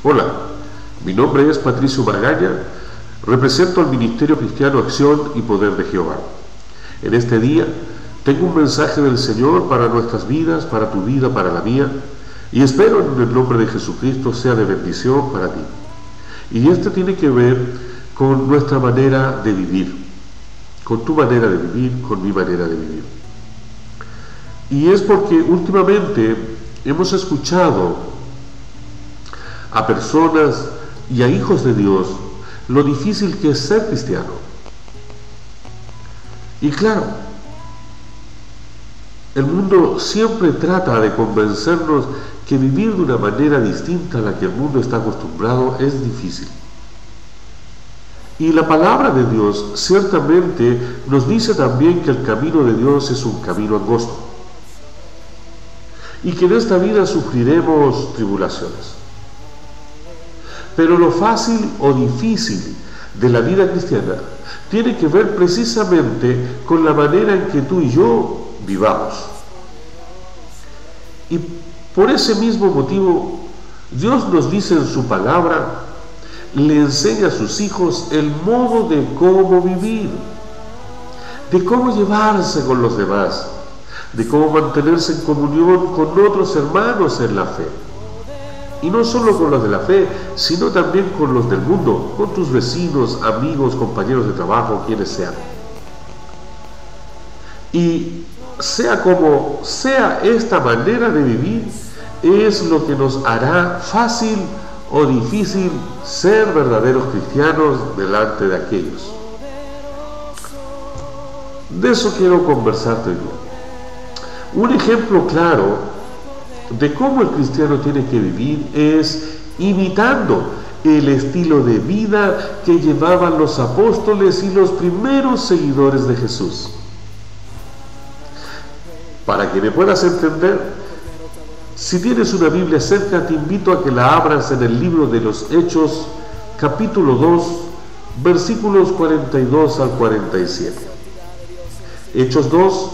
Hola, mi nombre es Patricio Magaña, represento al Ministerio Cristiano Acción y Poder de Jehová. En este día tengo un mensaje del Señor para nuestras vidas, para tu vida, para la mía, y espero en el nombre de Jesucristo sea de bendición para ti. Y este tiene que ver con nuestra manera de vivir, con tu manera de vivir, con mi manera de vivir. Y es porque últimamente hemos escuchado a personas y a hijos de Dios lo difícil que es ser cristiano. Y claro, el mundo siempre trata de convencernos que vivir de una manera distinta a la que el mundo está acostumbrado es difícil. Y la palabra de Dios ciertamente nos dice también que el camino de Dios es un camino angosto y que en esta vida sufriremos tribulaciones. Pero lo fácil o difícil de la vida cristiana tiene que ver precisamente con la manera en que tú y yo vivamos. Y por ese mismo motivo, Dios nos dice en su palabra, le enseña a sus hijos el modo de cómo vivir, de cómo llevarse con los demás, de cómo mantenerse en comunión con otros hermanos en la fe. Y no solo con los de la fe, sino también con los del mundo, con tus vecinos, amigos, compañeros de trabajo, quienes sean. Y sea como sea esta manera de vivir, es lo que nos hará fácil o difícil ser verdaderos cristianos delante de aquellos. De eso quiero conversarte hoy día. Un ejemplo claro de cómo el cristiano tiene que vivir es imitando el estilo de vida que llevaban los apóstoles y los primeros seguidores de Jesús. Para que me puedas entender, si tienes una Biblia cerca, te invito a que la abras en el libro de los Hechos, capítulo 2, versículos 42 al 47. Hechos 2,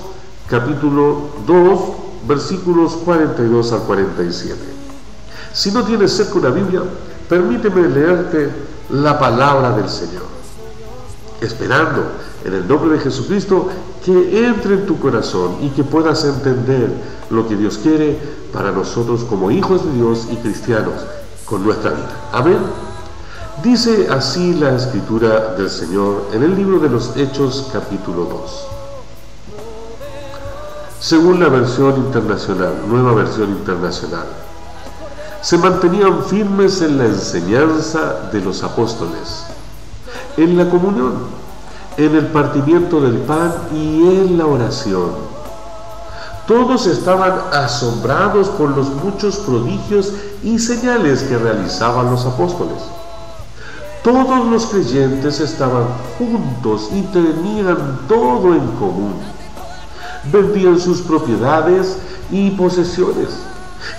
capítulo 2, versículos 42 al 47. Si no tienes cerca una Biblia, permíteme leerte la palabra del Señor, esperando en el nombre de Jesucristo que entre en tu corazón y que puedas entender lo que Dios quiere para nosotros como hijos de Dios y cristianos con nuestra vida. Amén. Dice así la escritura del Señor en el libro de los Hechos, capítulo 2. Según la versión internacional, nueva versión internacional, se mantenían firmes en la enseñanza de los apóstoles, en la comunión, en el partimiento del pan y en la oración. Todos estaban asombrados por los muchos prodigios y señales que realizaban los apóstoles. Todos los creyentes estaban juntos y tenían todo en común. Vendían sus propiedades y posesiones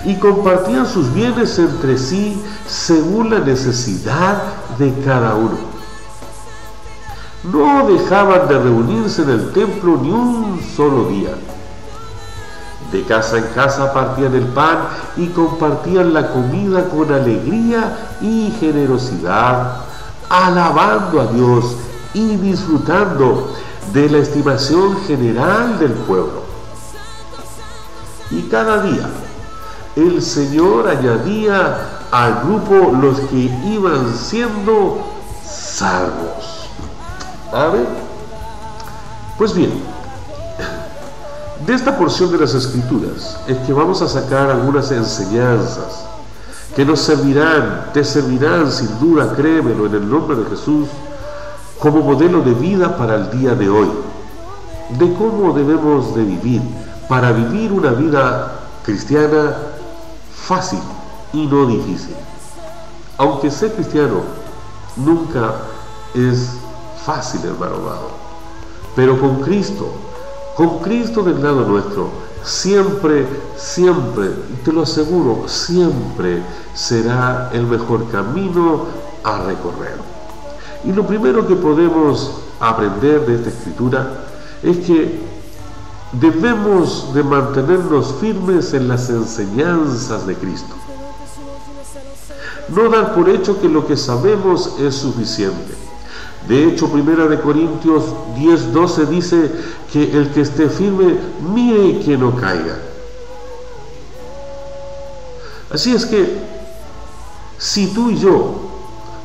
y compartían sus bienes entre sí según la necesidad de cada uno. No dejaban de reunirse en el templo ni un solo día. De casa en casa partían el pan y compartían la comida con alegría y generosidad, alabando a Dios y disfrutando de la estimación general del pueblo. Y cada día el Señor añadía al grupo los que iban siendo salvos. ¿Amén? Pues bien, de esta porción de las Escrituras es que vamos a sacar algunas enseñanzas que nos servirán, te servirán sin duda, créemelo, en el nombre de Jesús, como modelo de vida para el día de hoy, de cómo debemos de vivir, para vivir una vida cristiana fácil y no difícil. Aunque ser cristiano nunca es fácil, hermano amado, pero con Cristo del lado nuestro, siempre, te lo aseguro, siempre será el mejor camino a recorrer. Y lo primero que podemos aprender de esta escritura es que debemos de mantenernos firmes en las enseñanzas de Cristo. No dar por hecho que lo que sabemos es suficiente. De hecho, 1 Corintios 10:12 dice que el que esté firme, mire que no caiga. Así es que, si tú y yo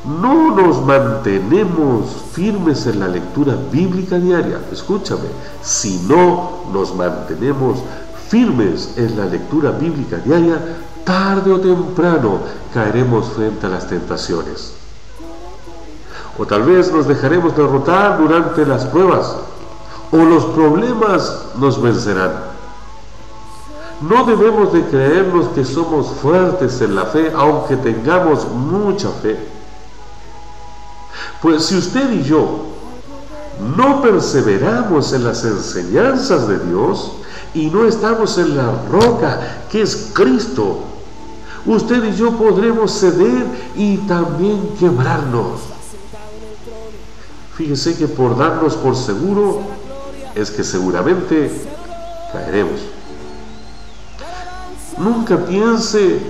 no nos mantenemos firmes en la lectura bíblica diaria, escúchame, si no nos mantenemos firmes en la lectura bíblica diaria, tarde o temprano caeremos frente a las tentaciones. O tal vez nos dejaremos derrotar durante las pruebas, o los problemas nos vencerán. No debemos de creernos que somos fuertes en la fe, aunque tengamos mucha fe. Pues si usted y yo no perseveramos en las enseñanzas de Dios y no estamos en la roca que es Cristo, usted y yo podremos ceder y también quebrarnos. Fíjese que por darnos por seguro es que seguramente caeremos. Nunca piense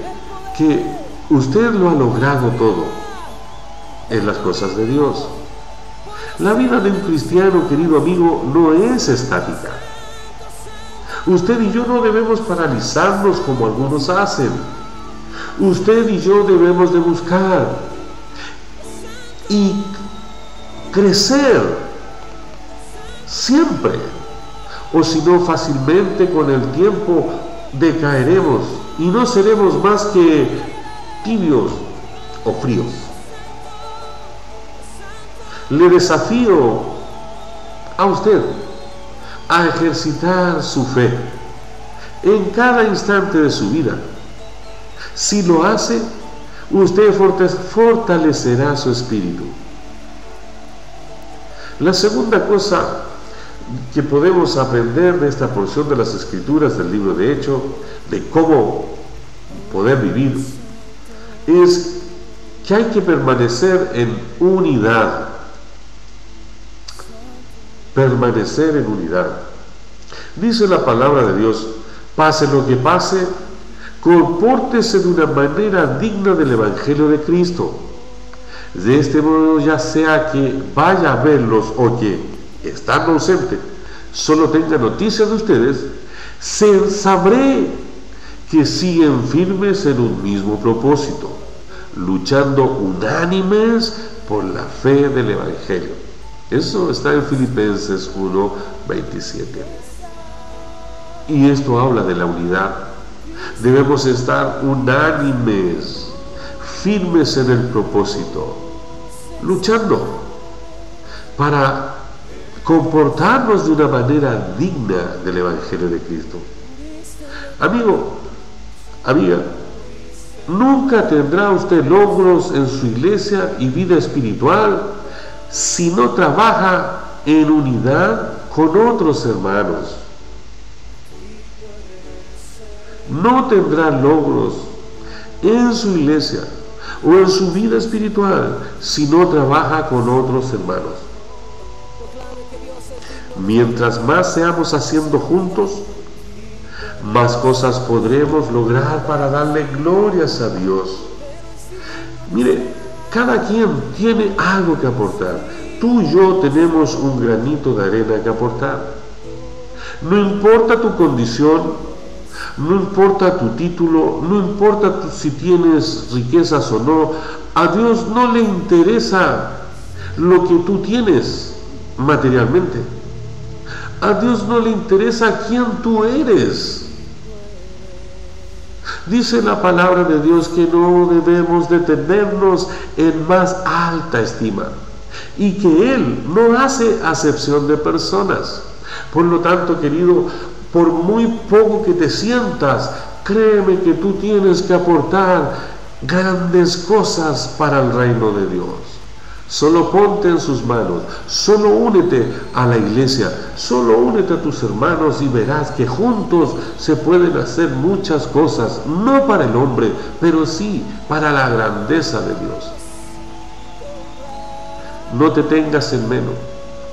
que usted lo ha logrado todo en las cosas de Dios. La vida de un cristiano, querido amigo, no es estática. Usted y yo no debemos paralizarnos como algunos hacen. Usted y yo debemos de buscar y crecer siempre, o si no, fácilmente con el tiempo decaeremos y no seremos más que tibios o fríos. Le desafío a usted a ejercitar su fe en cada instante de su vida. Si lo hace, usted fortalecerá su espíritu. La segunda cosa que podemos aprender de esta porción de las Escrituras del libro de Hechos, de cómo poder vivir, es que hay que permanecer en unidad. Permanecer en unidad. Dice la palabra de Dios: pase lo que pase, compórtese de una manera digna del Evangelio de Cristo. De este modo, ya sea que vaya a verlos o que estando ausente solo tenga noticias de ustedes, sabré que siguen firmes en un mismo propósito, luchando unánimes por la fe del Evangelio. Eso está en Filipenses 1:27. Y esto habla de la unidad. Debemos estar unánimes, firmes en el propósito, luchando para comportarnos de una manera digna del Evangelio de Cristo. Amigo, amiga, nunca tendrá usted logros en su iglesia y vida espiritual si no trabaja en unidad con otros hermanos. No tendrá logros en su iglesia o en su vida espiritual si no trabaja con otros hermanos. Mientras más seamos haciendo juntos, más cosas podremos lograr para darle glorias a Dios. Mire, cada quien tiene algo que aportar. Tú y yo tenemos un granito de arena que aportar. No importa tu condición, no importa tu título, no importa si tienes riquezas o no, a Dios no le interesa lo que tú tienes materialmente. A Dios no le interesa quién tú eres. Dice la palabra de Dios que no debemos de tenernos en más alta estima y que Él no hace acepción de personas. Por lo tanto, querido, por muy poco que te sientas, créeme que tú tienes que aportar grandes cosas para el reino de Dios. Solo ponte en sus manos, solo únete a la iglesia, solo únete a tus hermanos y verás que juntos se pueden hacer muchas cosas, no para el hombre, pero sí para la grandeza de Dios. No te tengas en menos,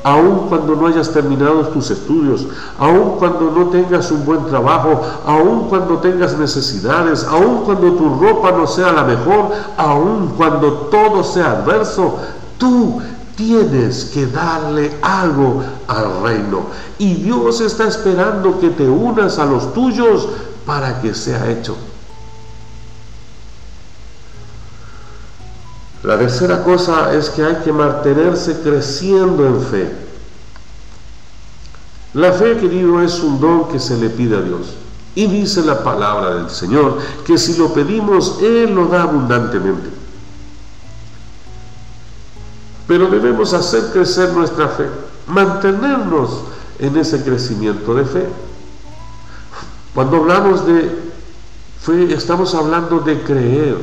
aun cuando no hayas terminado tus estudios, aun cuando no tengas un buen trabajo, aun cuando tengas necesidades, aun cuando tu ropa no sea la mejor, aun cuando todo sea adverso, tú tienes que darle algo al reino. Y Dios está esperando que te unas a los tuyos para que sea hecho. La tercera cosa es que hay que mantenerse creciendo en fe. La fe, querido, es un don que se le pide a Dios. Y dice la palabra del Señor que si lo pedimos, Él lo da abundantemente. Pero debemos hacer crecer nuestra fe, mantenernos en ese crecimiento de fe. Cuando hablamos de fe, estamos hablando de creer,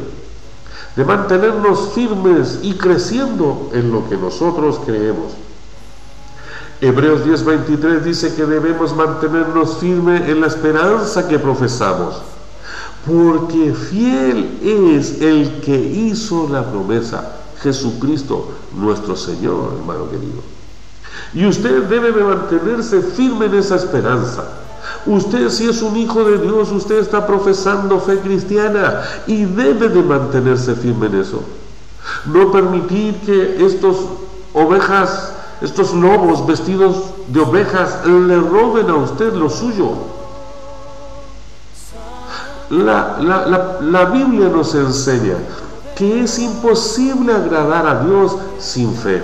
de mantenernos firmes y creciendo en lo que nosotros creemos. Hebreos 10:23 dice que debemos mantenernos firmes en la esperanza que profesamos, porque fiel es el que hizo la promesa, Jesucristo nuestro Señor, hermano querido. Y usted debe de mantenerse firme en esa esperanza. Usted, si es un hijo de Dios, usted está profesando fe cristiana y debe de mantenerse firme en eso. No permitir que estos lobos vestidos de ovejas le roben a usted lo suyo. La Biblia nos enseña que es imposible agradar a Dios sin fe.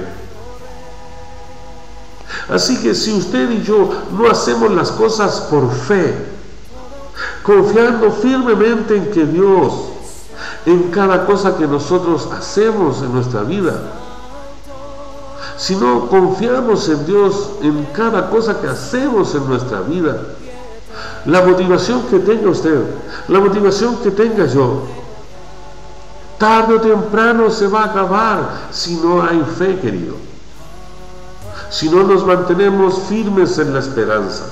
Así que si usted y yo no hacemos las cosas por fe, confiando firmemente en que Dios, en cada cosa que nosotros hacemos en nuestra vida, si no confiamos en Dios en cada cosa que hacemos en nuestra vida, la motivación que tenga usted, la motivación que tenga yo, tarde o temprano se va a acabar si no hay fe, querido. Si no nos mantenemos firmes en la esperanza.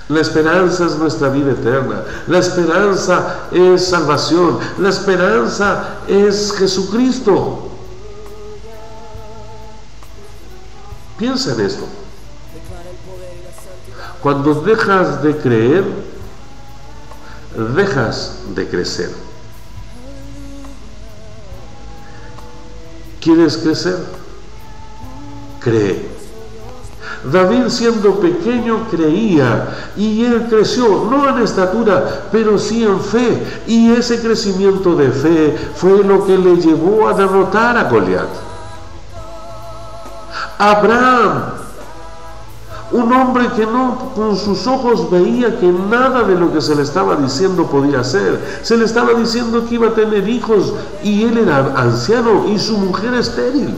La esperanza es nuestra vida eterna. La esperanza es salvación. La esperanza es Jesucristo. Piensa en esto. Cuando dejas de creer, dejas de crecer. ¿Quieres crecer? Cree. David, siendo pequeño, creía y él creció, no en estatura, pero sí en fe, y ese crecimiento de fe fue lo que le llevó a derrotar a Goliat. Abraham, un hombre que no con sus ojos veía que nada de lo que se le estaba diciendo podía ser. Se le estaba diciendo que iba a tener hijos y él era anciano y su mujer estéril.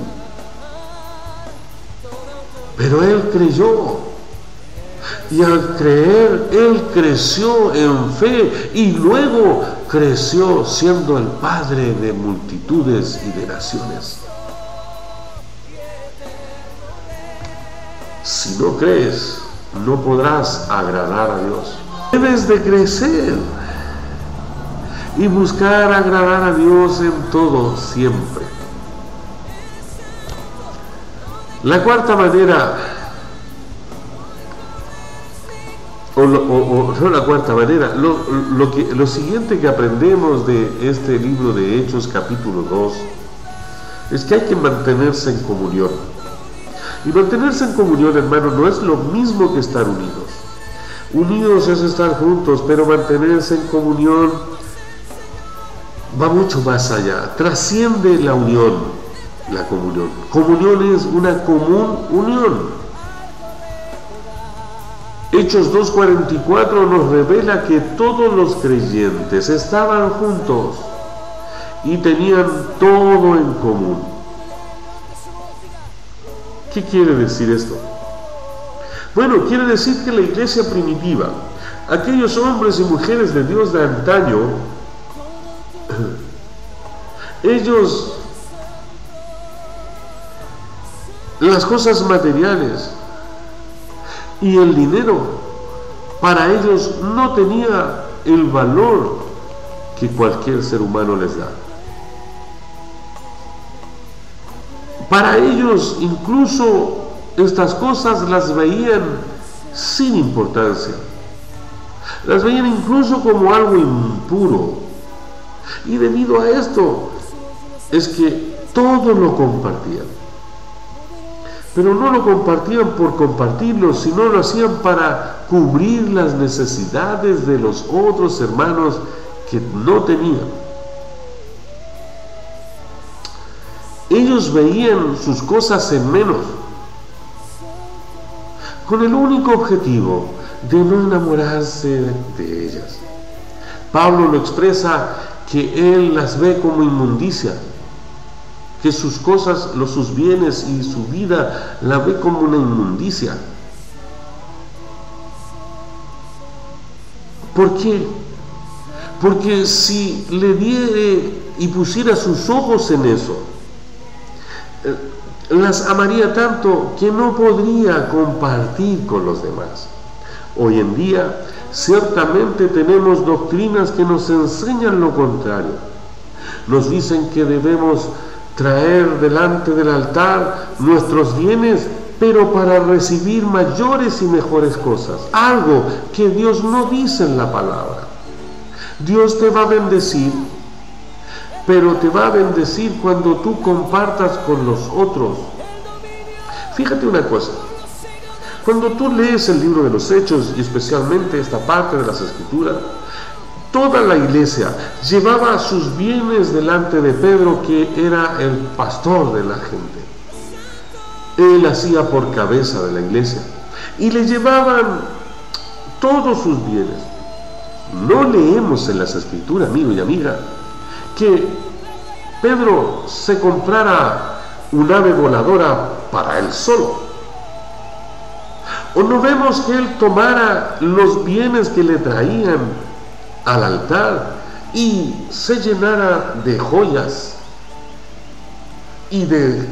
Pero él creyó, y al creer, él creció en fe, y luego creció siendo el padre de multitudes y de naciones. Si no crees, no podrás agradar a Dios. Debes de crecer y buscar agradar a Dios en todo, siempre. La cuarta manera, lo siguiente que aprendemos de este libro de Hechos capítulo 2 es que hay que mantenerse en comunión. Y mantenerse en comunión, hermano, no es lo mismo que estar unidos. Unidos es estar juntos, pero mantenerse en comunión va mucho más allá, trasciende la unión. La comunión. Comunión es una común unión. Hechos 2:44 nos revela que todos los creyentes estaban juntos y tenían todo en común. ¿Qué quiere decir esto? Bueno, quiere decir que la iglesia primitiva, aquellos hombres y mujeres de Dios de antaño, ellos, las cosas materiales y el dinero para ellos no tenía el valor que cualquier ser humano les da. Para ellos incluso estas cosas las veían sin importancia. Las veían incluso como algo impuro. Y debido a esto es que todo lo compartían. Pero no lo compartían por compartirlo, sino lo hacían para cubrir las necesidades de los otros hermanos que no tenían. Ellos veían sus cosas en menos, con el único objetivo de no enamorarse de ellas. Pablo lo expresa que él las ve como inmundicia, que sus cosas, sus bienes y su vida la ve como una inmundicia. ¿Por qué? Porque si le diere y pusiera sus ojos en eso, las amaría tanto que no podría compartir con los demás. Hoy en día, ciertamente tenemos doctrinas que nos enseñan lo contrario. Nos dicen que debemos traer delante del altar nuestros bienes, pero para recibir mayores y mejores cosas. Algo que Dios no dice en la palabra. Dios te va a bendecir, pero te va a bendecir cuando tú compartas con los otros. Fíjate una cosa, cuando tú lees el libro de los Hechos, y especialmente esta parte de las Escrituras, toda la iglesia llevaba sus bienes delante de Pedro, que era el pastor de la gente. Él hacía por cabeza de la iglesia, y le llevaban todos sus bienes. No leemos en las Escrituras, amigo y amiga, que Pedro se comprara un ave voladora para él solo. O no vemos que él tomara los bienes que le traían al altar y se llenara de joyas y de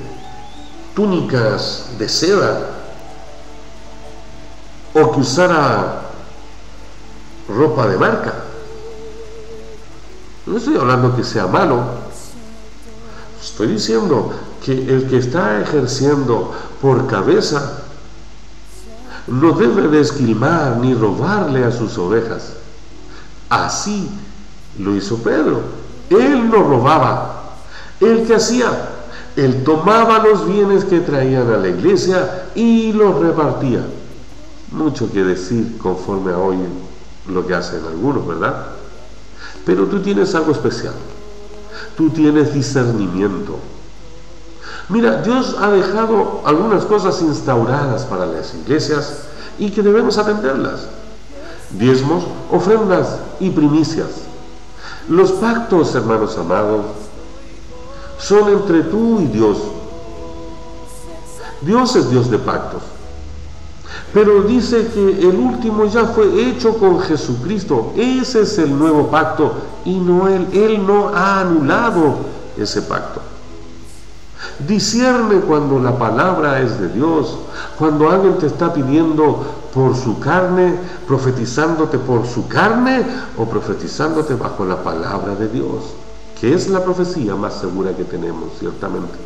túnicas de seda, o que usara ropa de marca. No estoy hablando que sea malo, estoy diciendo que el que está ejerciendo por cabeza no debe de esquilmar ni robarle a sus ovejas. Así lo hizo Pedro. Él no robaba. ¿Él qué hacía? Él tomaba los bienes que traían a la iglesia y los repartía. Mucho que decir conforme a hoy lo que hacen algunos, ¿verdad? Pero tú tienes algo especial. Tú tienes discernimiento. Mira, Dios ha dejado algunas cosas instauradas para las iglesias y que debemos atenderlas. Diezmos, ofrendas y primicias. Los pactos, hermanos amados, son entre tú y Dios. Dios es Dios de pactos. Pero dice que el último ya fue hecho con Jesucristo. Ese es el nuevo pacto y Él no ha anulado ese pacto. Discierne cuando la palabra es de Dios, cuando alguien te está pidiendo por su carne, profetizándote por su carne o profetizándote bajo la palabra de Dios, que es la profecía más segura que tenemos, ciertamente.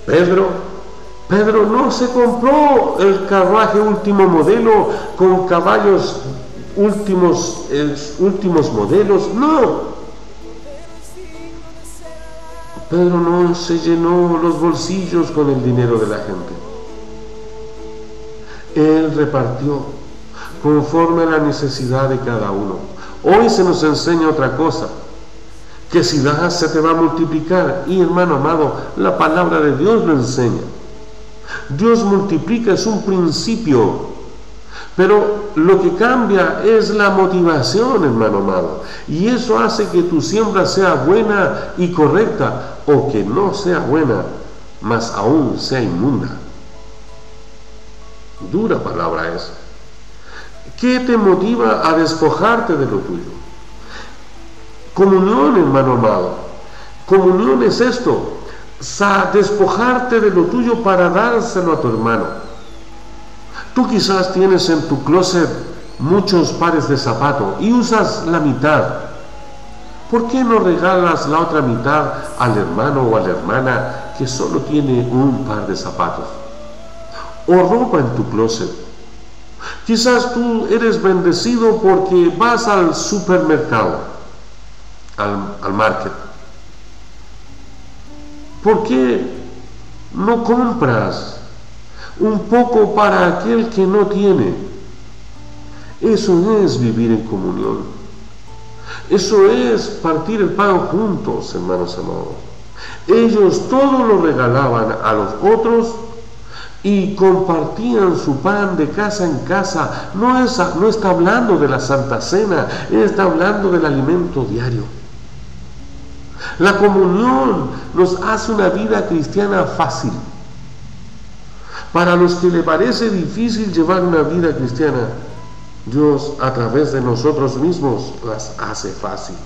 Pedro no se compró el carruaje último modelo con caballos últimos modelos, no. Pedro no se llenó los bolsillos con el dinero de la gente. Él repartió conforme a la necesidad de cada uno. Hoy se nos enseña otra cosa, que si das se te va a multiplicar. Y hermano amado, la palabra de Dios lo enseña. Dios multiplica, es un principio, pero lo que cambia es la motivación, hermano amado, y eso hace que tu siembra sea buena y correcta, o que no sea buena, más aún sea inmunda. Dura palabra esa. ¿Qué te motiva a despojarte de lo tuyo? Comunión, hermano amado. Comunión es esto: despojarte de lo tuyo para dárselo a tu hermano. Tú quizás tienes en tu closet muchos pares de zapatos y usas la mitad. ¿Por qué no regalas la otra mitad al hermano o a la hermana que solo tiene un par de zapatos o ropa en tu closet. Quizás tú eres bendecido porque vas al supermercado, al market. ¿Por qué no compras un poco para aquel que no tiene? Eso es vivir en comunión. Eso es partir el pan juntos, hermanos amados. Ellos todo lo regalaban a los otros y compartían su pan de casa en casa. No está hablando de la Santa Cena, está hablando del alimento diario. La comunión nos hace una vida cristiana fácil. Para los que le parece difícil llevar una vida cristiana, Dios a través de nosotros mismos las hace fácil.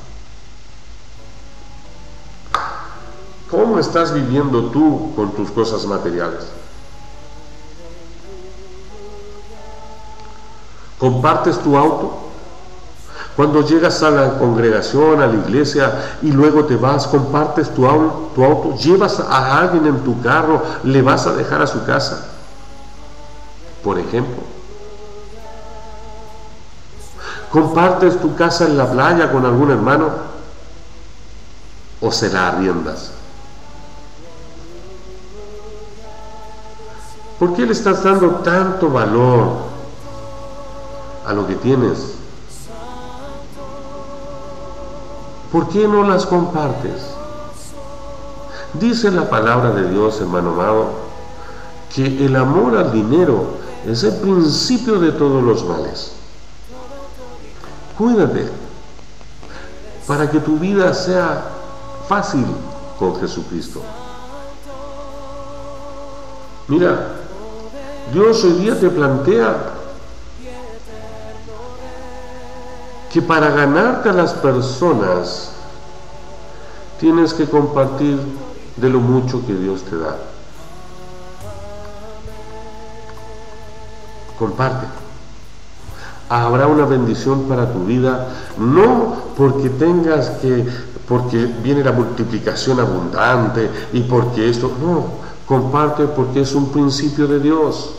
¿Cómo estás viviendo tú con tus cosas materiales? ¿Compartes tu auto? Cuando llegas a la congregación, a la iglesia y luego te vas, compartes tu auto, llevas a alguien en tu carro, le vas a dejar a su casa, por ejemplo. ¿Compartes tu casa en la playa con algún hermano o se la arriendas? ¿Por qué le estás dando tanto valor a lo que tienes? ¿Por qué no las compartes? Dice la palabra de Dios, hermano amado, que el amor al dinero es el principio de todos los males. Cuídate para que tu vida sea fácil con Jesucristo. Mira, Dios hoy día te plantea que para ganarte a las personas tienes que compartir de lo mucho que Dios te da. Comparte. Habrá una bendición para tu vida, no porque porque viene la multiplicación abundante y porque esto, no, comparte porque es un principio de Dios.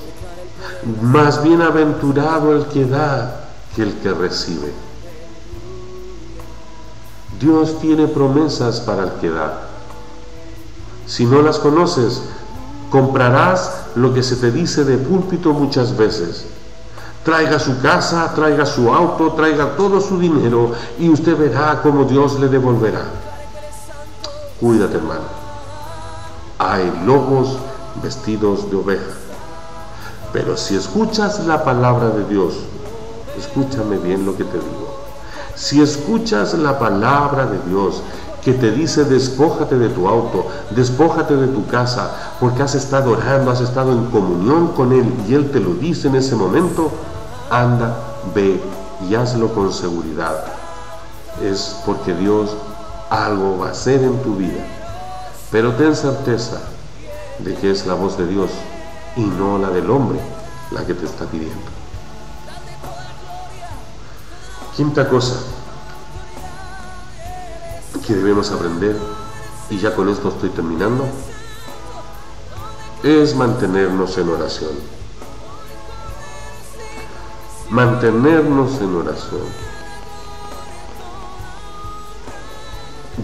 Más bienaventurado el que da que el que recibe. Dios tiene promesas para el que da. Si no las conoces, comprarás lo que se te dice de púlpito muchas veces. Traiga su casa, traiga su auto, traiga todo su dinero y usted verá cómo Dios le devolverá. Cuídate, hermano. Hay lobos vestidos de oveja. Pero si escuchas la palabra de Dios, escúchame bien lo que te digo. Si escuchas la palabra de Dios que te dice despójate de tu auto, despójate de tu casa, porque has estado orando, has estado en comunión con Él y Él te lo dice en ese momento, anda, ve y hazlo con seguridad. Es porque Dios algo va a hacer en tu vida, pero ten certeza de que es la voz de Dios y no la del hombre la que te está pidiendo. Quinta cosa que debemos aprender, y ya con esto estoy terminando, es mantenernos en oración. Mantenernos en oración.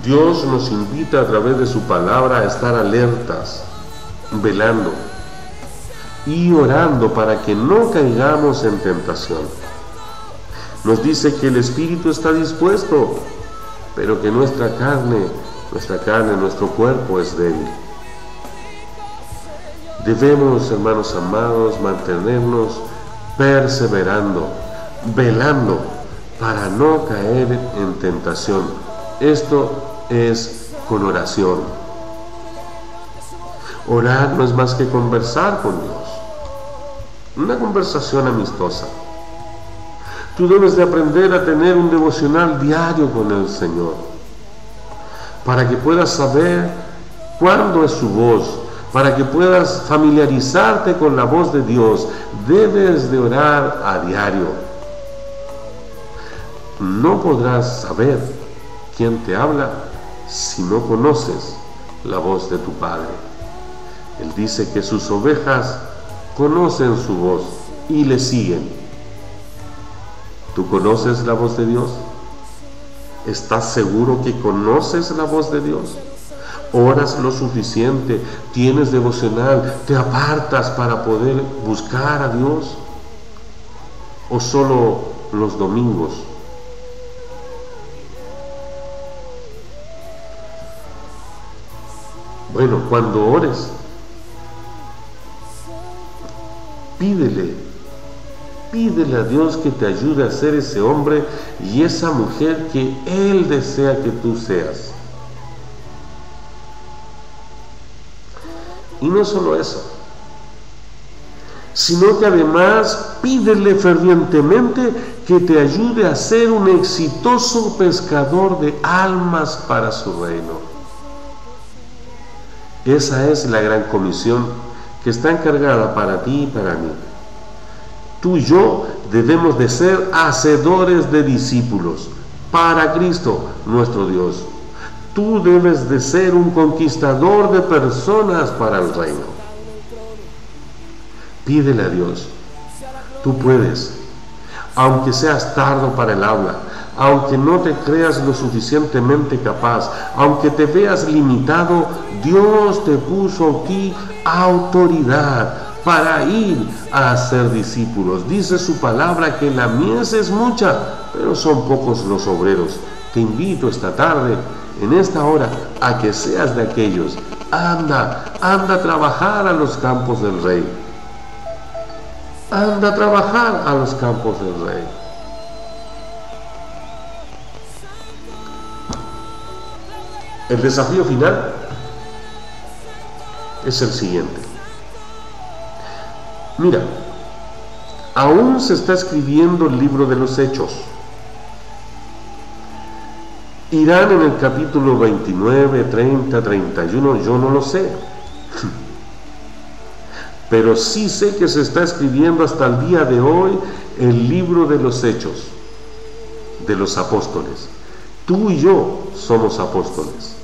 Dios nos invita a través de su palabra a estar alertas, velando y orando para que no caigamos en tentación. Nos dice que el espíritu está dispuesto, pero que nuestra carne, nuestro cuerpo es débil. Debemos, hermanos amados, mantenernos perseverando, velando, para no caer en tentación. Esto es con oración. Orar no es más que conversar con Dios, una conversación amistosa. Tú debes de aprender a tener un devocional diario con el Señor, para que puedas saber cuándo es su voz, para que puedas familiarizarte con la voz de Dios. Debes de orar a diario. No podrás saber quién te habla si no conoces la voz de tu Padre. Él dice que sus ovejas conocen su voz y le siguen. ¿Tú conoces la voz de Dios? ¿Estás seguro que conoces la voz de Dios? ¿Oras lo suficiente? ¿Tienes devocional? ¿Te apartas para poder buscar a Dios? ¿O solo los domingos? Bueno, cuando ores, pídele a Dios que te ayude a ser ese hombre y esa mujer que Él desea que tú seas. Y no solo eso, sino que además pídele fervientemente que te ayude a ser un exitoso pescador de almas para su reino. Esa es la gran comisión que está encargada para ti y para mí. Tú y yo debemos de ser hacedores de discípulos para Cristo nuestro Dios. Tú debes de ser un conquistador de personas para el reino. Pídele a Dios. Tú puedes, aunque seas tardo para el habla, aunque no te creas lo suficientemente capaz, aunque te veas limitado, Dios te puso aquí autoridad para ir a hacer discípulos. Dice su palabra que la mies es mucha, pero son pocos los obreros. Te invito esta tarde, en esta hora, a que seas de aquellos. Anda a trabajar a los campos del Rey. Anda a trabajar a los campos del Rey. El desafío final es el siguiente. Mira, aún se está escribiendo el libro de los Hechos. Irán en el capítulo 29, 30, 31, yo no lo sé. Pero sí sé que se está escribiendo hasta el día de hoy el libro de los Hechos, de los apóstoles. Tú y yo somos apóstoles.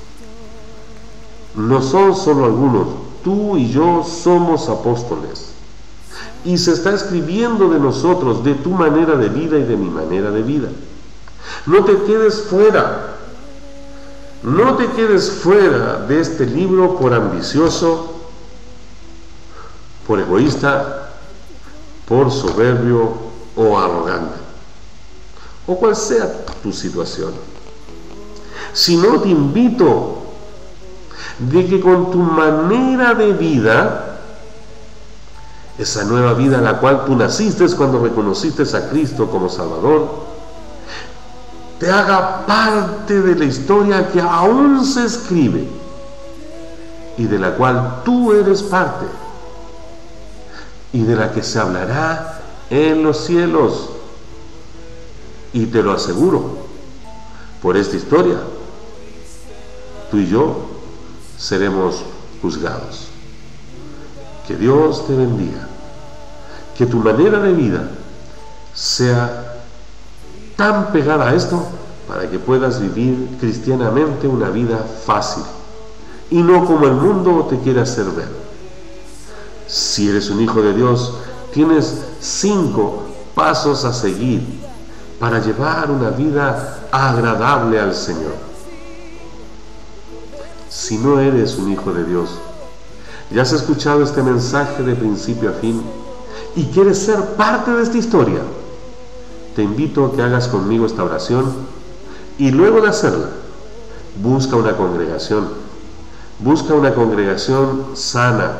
No son solo algunos, tú y yo somos apóstoles. Y se está escribiendo de nosotros, de tu manera de vida y de mi manera de vida. No te quedes fuera. No te quedes fuera de este libro por ambicioso, por egoísta, por soberbio o arrogante, o cual sea tu situación. Si no, te invito de que con tu manera de vida, esa nueva vida a la cual tú naciste cuando reconociste a Cristo como Salvador, te haga parte de la historia que aún se escribe y de la cual tú eres parte y de la que se hablará en los cielos. Y te lo aseguro, por esta historia, tú y yo seremos juzgados. Que Dios te bendiga, que tu manera de vida sea tan pegada a esto para que puedas vivir cristianamente una vida fácil y no como el mundo te quiere hacer ver. Si eres un hijo de Dios, tienes 5 pasos a seguir para llevar una vida agradable al Señor. Si no eres un hijo de Dios, ya has escuchado este mensaje de principio a fin y quieres ser parte de esta historia, te invito a que hagas conmigo esta oración y luego de hacerla, busca una congregación sana,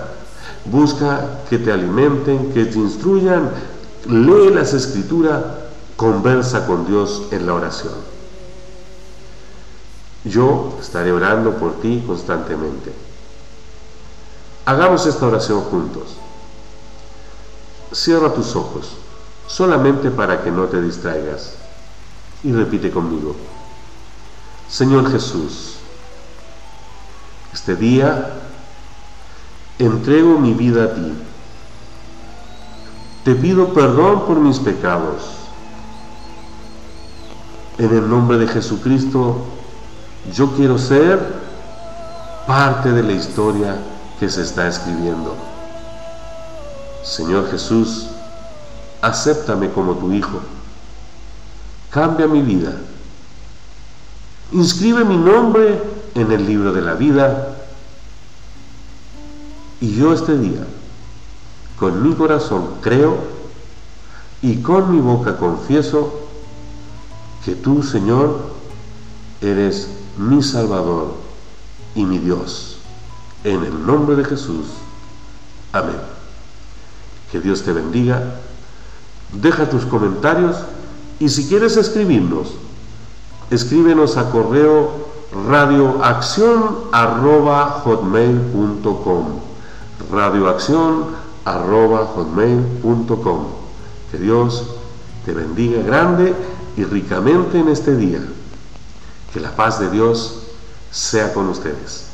busca que te alimenten, que te instruyan, lee las Escrituras, conversa con Dios en la oración. Yo estaré orando por ti constantemente. Hagamos esta oración juntos. Cierra tus ojos, solamente para que no te distraigas, y repite conmigo. Señor Jesús, este día entrego mi vida a ti. Te pido perdón por mis pecados. En el nombre de Jesucristo, yo quiero ser parte de la historia que que se está escribiendo. Señor Jesús, acéptame como tu Hijo. Cambia mi vida. Inscribe mi nombre en el libro de la vida. Y yo este día, con mi corazón creo y con mi boca confieso que tú, Señor, eres mi Salvador y mi Dios. En el nombre de Jesús. Amén. Que Dios te bendiga. Deja tus comentarios y si quieres escribirnos, escríbenos a correo radioaccion@hotmail.com radioaccion@hotmail.com. Que Dios te bendiga grande y ricamente en este día. Que la paz de Dios sea con ustedes.